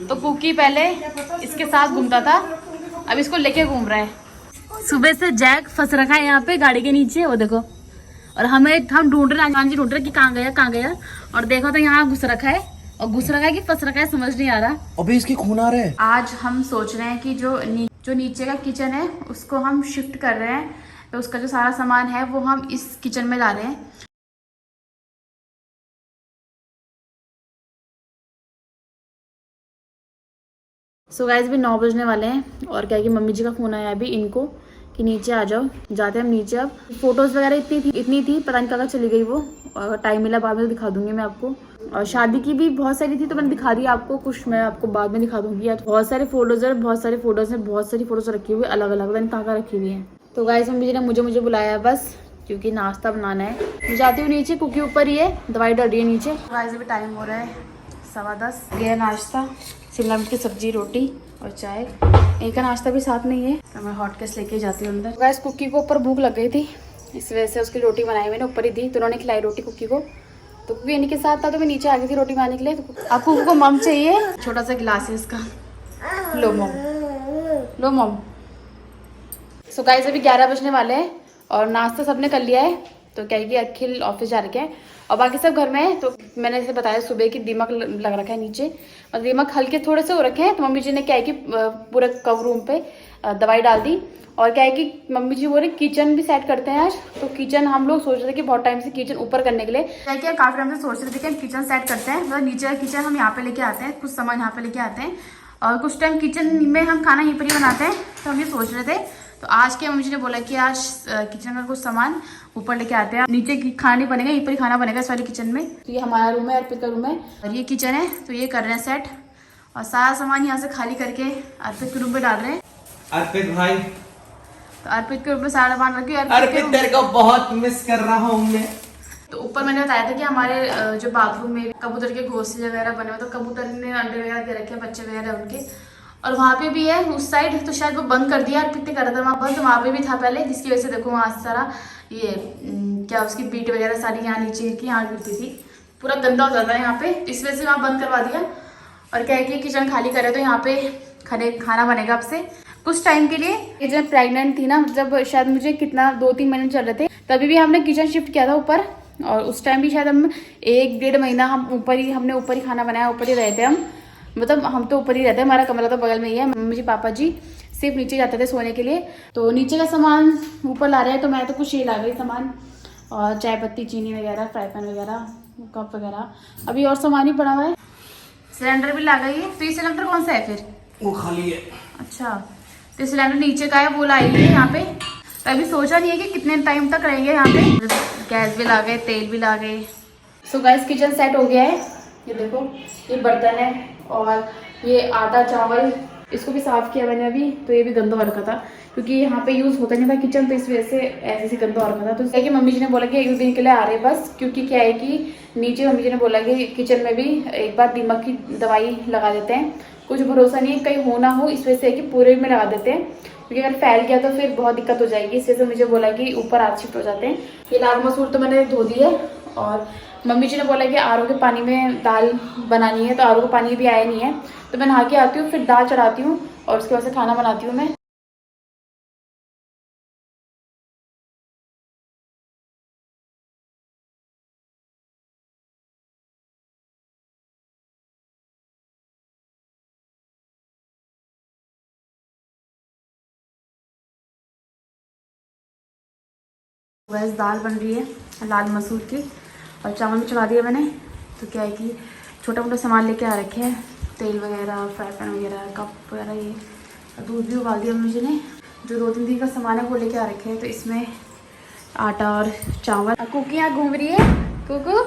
तो कुकी पहले इसके साथ घूमता था, अब इसको लेके घूम रहा है। सुबह से जैक फंस रखा है यहाँ पे गाड़ी के नीचे, वो देखो। और हम ढूंढ रहे हैं, ढूंढ रहे कि कहाँ गया। और देखो तो यहाँ घुस रखा है, और घुस रखा है कि फंस रखा है समझ नहीं आ रहा। अबे इसकी खून आ रहा है। आज हम सोच रहे हैं कि जो नीचे का किचन है उसको हम शिफ्ट कर रहे हैं, तो उसका जो सारा सामान है वो हम इस किचन में ला रहे हैं। सो गाइस भी 9 बजने वाले हैं, और क्या कि मम्मी जी का फ़ोन आया अभी इनको कि नीचे आ जाओ, जाते हैं हम नीचे। अब फोटोज़ वगैरह इतनी थी पता नहीं कहाँ चली गई वो, और टाइम मिला बाद में दिखा दूंगी मैं आपको। और शादी की भी बहुत सारी थी तो मैंने दिखा दी आपको, कुछ मैं आपको बाद में दिखा दूंगी। यार बहुत सारे फोटोज़ है, बहुत सारी फोटोज़ रखी हुई अलग अलग, पता नहीं कहाँ रखी हुई है। तो गाइस मम्मी जी ने मुझे बुलाया बस, क्योंकि नाश्ता बनाना है। मैं जाती हूँ नीचे, कुकी ऊपर ही है, दवाई डल रही है नीचे। गाइस अभी टाइम हो रहा है 10:15। गया नाश्ता, शिमला मिर्च की सब्जी, रोटी और चाय। एक का नाश्ता भी साथ में ही है, तो मैं हॉट केस लेके जाती हूँ अंदर। गाइस कुकी को ऊपर भूख लग गई थी, इस वजह से उसकी रोटी बनाई मैंने, ऊपर ही दी। तो उन्होंने खिलाई रोटी कुकी को, तो कुकी इन्हीं के साथ था तो मैं नीचे आ गई थी रोटी बनाने के लिए। तो आपको कुकी को मम चाहिए, छोटा सा गिलास है इसका, लो मम। सो गाइस अभी 11 बजने वाले हैं और नाश्ता सबने कर लिया है। तो क्या है कि अखिल ऑफिस जा रखे हैं और बाकी सब घर में है। तो मैंने जैसे बताया सुबह की दीमक लग रखा है नीचे, और दीमक हल्के थोड़े से हो रखे हैं। तो मम्मी जी ने क्या है कि पूरे कवर रूम पे दवाई डाल दी। और क्या है कि मम्मी जी बोल रहे किचन भी सेट करते हैं आज। तो किचन हम लोग सोच रहे थे कि बहुत टाइम से किचन ऊपर करने के लिए, क्या क्या काफी टाइम से सोच रहे थे कि हम किचन सेट करते हैं। मतलब नीचे का किचन हम यहाँ पे लेके आते हैं, कुछ सामान यहाँ पे लेके आते हैं, और कुछ टाइम किचन में हम खाना यहीं पर ही बनाते हैं। तो हम ये सोच रहे थे, तो आज के मम्मी जी ने बोला कि आज किचन का कुछ सामान ऊपर लेके आते हैं, नीचे खाना नहीं बनेगा, यहीं पर ही खाना बनेगा इस वाले किचन में। तो ये हमारा रूम है, अर्पित का रूम है, और ये किचन है। तो ये कर रहे हैं सेट, और सारा सामान यहाँ से खाली करके अर्पित के रूम पे डाल रहे हैं। अर्पित भाई, तो अर्पित के रूम पे सारा सामान रखे। अर्पित तेरे को बहुत मिस कर रहा हूँ मैं। तो ऊपर मैंने बताया था कि हमारे जो बाथरूम में कबूतर के घोंसले वगैरह बने हुए, तो कबूतर ने अंडे वगैरह दे रखे हैं, बच्चे वगैरह उनके। और वहाँ पे भी है उस साइड, तो शायद वो बंद कर दिया, अर्पित ने करा था वहाँ बंद, तो वहाँ पे भी था पहले, जिसकी वजह से देखो वहाँ से सारा ये क्या उसकी पीठ वगैरह सारी यहाँ नीचे की यहाँ गिरती थी, पूरा गंदा हो जाता है यहाँ पे, इस वजह से वहाँ बंद करवा दिया। और क्या है कि किचन खाली करे तो यहाँ पे खाना बनेगा अब से कुछ टाइम के लिए। ये जब प्रेग्नेंट थी ना, जब शायद मुझे कितना 2-3 महीने चल रहे थे, तभी भी हमने किचन शिफ्ट किया था ऊपर, और उस टाइम भी शायद हम 1-1.5 महीना हमने ऊपर ही खाना बनाया, ऊपर ही रहे थे हम। मतलब हम तो ऊपर ही रहते हैं, हमारा कमरा तो बगल में ही है। मम्मी जी पापा जी सिर्फ नीचे जाते थे सोने के लिए, तो नीचे का सामान ऊपर ला रहे हैं। तो मैं तो कुछ ही ला गई सामान, और चाय पत्ती, चीनी वगैरह, फ्राई पैन वगैरह, कप वगैरह, अभी और सामान ही पड़ा हुआ है। सिलेंडर भी ला गई है। तो ये सिलेंडर कौन सा है फिर? वो खाली है। अच्छा, तो सिलेंडर नीचे का है, वो लाई है यहाँ पे। तो अभी सोचा नहीं है कि कितने टाइम तक रहेंगे यहाँ पे। गैस भी ला गए, तेल भी ला गए। सो गाइस किचन सेट हो गया है। ये देखो, ये बर्तन है, और ये आटा चावल इसको भी साफ किया मैंने अभी। तो ये भी गंदा हो रखा था, क्योंकि यहाँ पे यूज होता नहीं था किचन, तो इस वजह से ऐसे गंदा हो रखा था। तो क्या कि मम्मी जी ने बोला कि 1 दिन के लिए आ रहे बस, क्योंकि क्या है कि नीचे मम्मी जी ने बोला कि किचन में भी एक बार दीमक की दवाई लगा देते हैं। कुछ भरोसा नहीं कहीं हो ना हो, इस वजह से कि पूरे में लगा देते हैं, क्योंकि अगर फैल गया तो फिर बहुत दिक्कत हो जाएगी। इस वजह से मुझे बोला कि ऊपर आज शिफ्ट हो जाते हैं। ये लाल मसूर तो मैंने धो दी है, और मम्मी जी ने बोला कि आरओ के पानी में दाल बनानी है, तो आरओ का पानी भी आया नहीं है। तो मैं नहा के आती हूँ, फिर दाल चढ़ाती हूँ, और उसके बाद से खाना बनाती हूँ मैं। वैसे दाल बन रही है लाल मसूर की, और चावल भी चढ़ा दिया मैंने। तो क्या है कि छोटा मोटा सामान लेके आ रखे हैं, तेल वगैरह, फ्राई पैन वगैरह, कप वगैरह, ये दूध भी उबाल दिया मुझे ने। जो 2-3 दिन का सामान है वो लेके आ रखे हैं। तो इसमें आटा और चावल। कुकी यहाँ घूम रही है, कुकू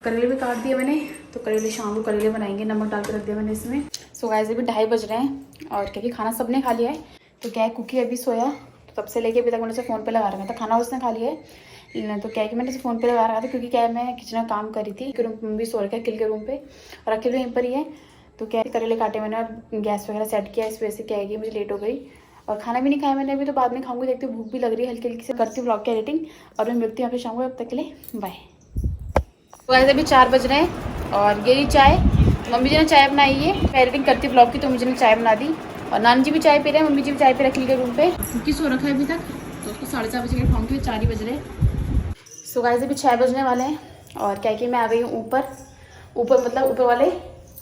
करेले भी काट दिए मैंने। तो करेले शाम को करेले बनाएंगे, नमक डाल के रख दिया मैंने इसमें। सो गाइस अभी 2:30 बज रहे हैं, और क्योंकि खाना सबने खा लिया है। तो क्या है कुकी अभी सोया, तो तब से लेके अभी तक मैंने उसे फ़ोन पे लगा रखा था। खाना उसने खा लिया है, तो क्या है कि मैंने इसे फ़ोन पे लगा रखा था क्योंकि क्या है मैं किचन में काम कर रही थी, रूम में भी सो रखा है किल के रूम पे और अकेले वहीं पर ही है। तो क्या है करेले काटे मैंने और गैस वगैरह सेट किया, इस वजह से क्या है कि मुझे लेट हो गई और खाना भी नहीं खाया मैंने अभी, तो बाद में खाऊंगी। देखती हूँ भूख भी लग रही है हल्की हल्की से, करती हूँ ब्लॉग की एडिटिंग और मैं मिलती हूँ यहाँ पे शाम को। तब तक के लिए बाय। तो अभी 4 बज रहे हैं और यही चाय मम्मी जी ने चाय बनाई है। मैं एडिटिंग करती ब्लॉग की तो मुझे ने चाय बना दी और नानी जी भी चाय पी रहे हैं, मम्मी जी भी चाय पे रख ली रूम पे क्योंकि सो रखा है अभी तक, तो उसको 4:30 बजे के खाऊंगी, 4 ही बज रहे। सो गाइस अभी 6 बजने वाले हैं और क्या कि मैं आ गई हूँ ऊपर मतलब ऊपर वाले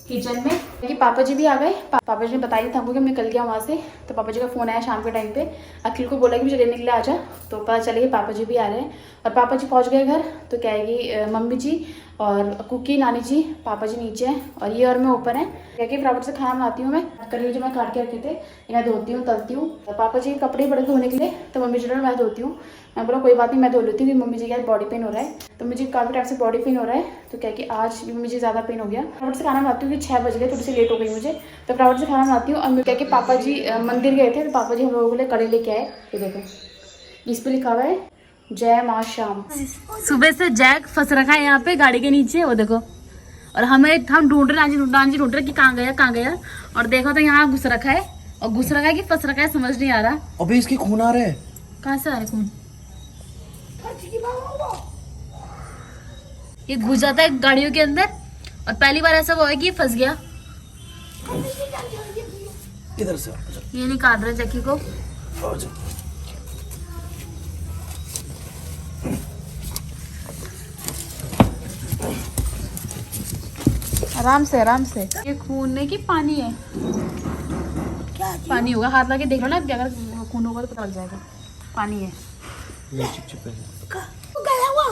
किचन में क्योंकि पापा जी भी आ गए। पापा जी ने बताया था हमको कि मैं कल गया वहाँ से, तो पापा जी का फ़ोन आया शाम के टाइम पे, अखिल को बोला कि मुझे लेने के लिए आ जा, तो पता चला कि पापा जी भी आ रहे हैं और पापा जी पहुँच गए घर। तो क्या है कि मम्मी जी और कुकी नानी जी पापा जी नीचे हैं और ये और मैं ऊपर हैं। क्या कि फटाफट से खाना बनाती हूँ मैं, करेले जो मैं काट के रखे थे इन्हें धोती हूँ तलती हूँ। पापा जी कपड़े पड़े धोने के लिए तो मम्मी जी ने मैं धोती हूँ। मैं बोला कोई बात नहीं मैं धो लेती हूँ, मम्मी जी का बॉडी पेन हो रहा है, तो मुझे काफ़ी टाइम से बॉडी पेन हो रहा है। तो क्या कि आज भी मुझे ज़्यादा पेन हो गया। फटाफट से खाना बनाती हूँ कि 6 बज गए, थोड़ी सी लेट हो गई मुझे, तो फटाफट से खाना बनाती हूँ। और मैं क्या कि पापा जी मंदिर गए थे तो पापा जी हम लोगों के लिए कड़ी लेके आए। ये देखो इस पर लिखा हुआ है जय माँ श्याम। सुबह से जैक फंस रखा है यहाँ पे गाड़ी के नीचे, वो देखो, और हम ढूंढ रहे नानी ढूंढ रहे कि कहाँ गया, और देखो तो यहाँ घुस रखा है, और घुस रखा है कि फंस रखा है समझ नहीं आ रहा। अबे इसके खून आ रहे हैं। कहाँ से आ रहे खून? ये घुस जाता है गाड़ियों के अंदर और पहली बार ऐसा हुआ है कि ये फंस गया। इधर से ये नहीं काट रहे जैकी को। आराम से ये खून नहीं कि पानी है, क्या पानी होगा, हाथ लगा के देख लो ना, अगर खून होगा तो पता लग जाएगा पानी है।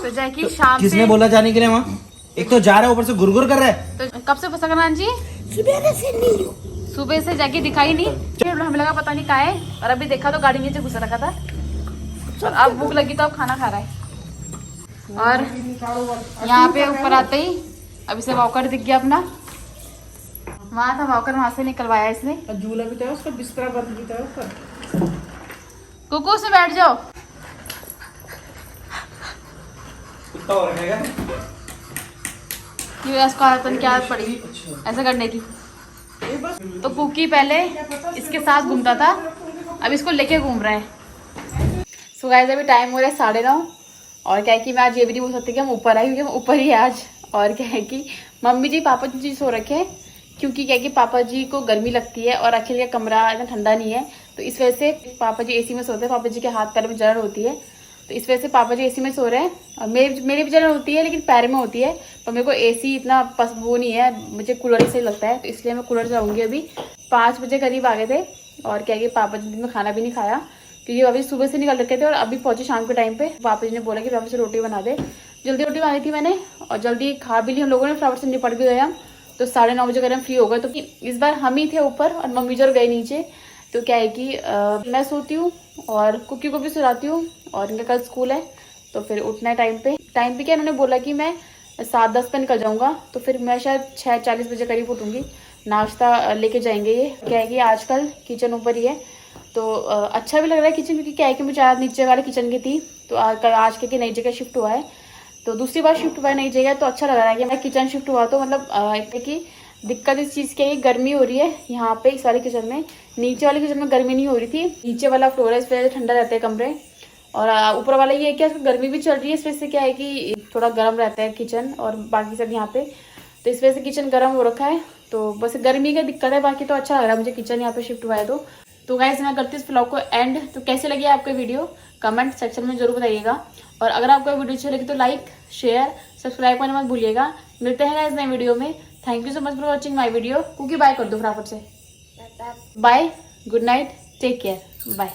तो जैकी शाम किसने बोला जाने के लिए वहाँ? एक तो जा रहा है ऊपर से गुरगुर कर रहा है। तो कब से फंसा नानी जी? सुबह से जैकी दिखाई नहीं, हमें लगा पता नहीं कहाँ है, और अभी देखा तो गाड़ी नीचे घुसा रखा था और अब भूख लगी तो अब खाना खा रहा है। और यहाँ पे ऊपर आते ही अब इसे वॉकर दिख गया अपना, वहाँ था वॉकर, वहाँ से निकलवाया इसने। झूला भी था उसका, बिस्तरा बंद भी था उसका। कुकू से बैठ जाओ। कुत्ता और रहेगा। ये इसको आदत क्या आदत पड़ी ऐसा करने की। तो कुकी पहले इसके साथ घूमता था, अब इसको लेके घूम रहा है। सो गाइस अभी टाइम हो रहा है 9:30 और क्या है कि मैं आज ये भी नहीं बोल सकती कि हम ऊपर आए, क्योंकि हम ऊपर ही है आज। और क्या है कि मम्मी जी पापा जी सो रखे हैं, क्योंकि क्या है कि पापा जी को गर्मी लगती है और अखिल का कमरा इतना ठंडा नहीं है, तो इस वजह से पापा जी एसी में सोते हैं। पापा जी के हाथ पैर में जलन होती है, तो इस वजह से पापा जी एसी में सो रहे हैं। और मेरी भी जलन होती है लेकिन पैर में होती है, पर मेरे को एसी इतना वो नहीं है, मुझे कूलर ही सही लगता है, तो इसलिए मैं कूलर चलाऊंगी। अभी 5 बजे करीब आ गए थे और क्या है कि पापा जी दिन में खाना भी नहीं खाया, क्योंकि अभी सुबह से निकल रखे थे और अभी पहुंचे शाम के टाइम पे। पापा जी ने बोला कि फटाफट से रोटी बना दे, जल्दी रोटी बनाई थी मैंने और जल्दी खा भी ली हम लोगों ने, फटाफट से निपट भी गया। तो 9:30 बजे करीब फ्री हो गए। तो इस बार हम ही थे ऊपर और मम्मी जी गए नीचे। तो क्या है कि मैं सोती हूँ और कुकी को भी सुलाती हूँ और इनका कल स्कूल है, तो फिर उठना है टाइम पे क्या इन्होंने बोला कि मैं 7:10 पे निकल जाऊँगा, तो फिर मैं शायद 6:40 बजे करीब उठूँगी। नाश्ता लेके जाएंगे। ये क्या है कि आजकल किचन ऊपर ही है, तो अच्छा भी लग रहा है किचन, क्योंकि क्या है कि मुझे आज नीचे वाले किचन की थी, तो आज के नई जगह शिफ्ट हुआ है, तो दूसरी बार शिफ्ट हुआ है नई जगह, तो अच्छा लग रहा है कि मैं किचन शिफ्ट हुआ। तो मतलब कि दिक्कत इस चीज़ की है कि गर्मी हो रही है यहाँ पे इस वाले किचन में, नीचे वाले किचन में गर्मी नहीं हो रही थी। नीचे वाला फ्लोर है, इस वजह से ठंडा रहते हैं कमरे, और ऊपर वाला ये है कि गर्मी भी चल रही है, इस वजह से क्या है कि थोड़ा गर्म रहता है किचन और बाकी सब यहाँ पे, तो इस वजह से किचन गर्म हो रखा है। तो बस गर्मी का दिक्कत है, बाकी तो अच्छा लग रहा है मुझे किचन यहाँ पे शिफ्ट हुआ है। तो गाइस मैं करती हूँ इस व्लॉग को एंड। तो कैसे लगी आपको वीडियो कमेंट सेक्शन में जरूर बताइएगा, और अगर आपको वीडियो अच्छी लगी तो लाइक शेयर सब्सक्राइब करना मत भूलिएगा। मिलते हैं गाइस नए वीडियो में। Thank you so much for watching my video. Cookie bye कर दो फटाफट से। Bye, good night, take care, bye.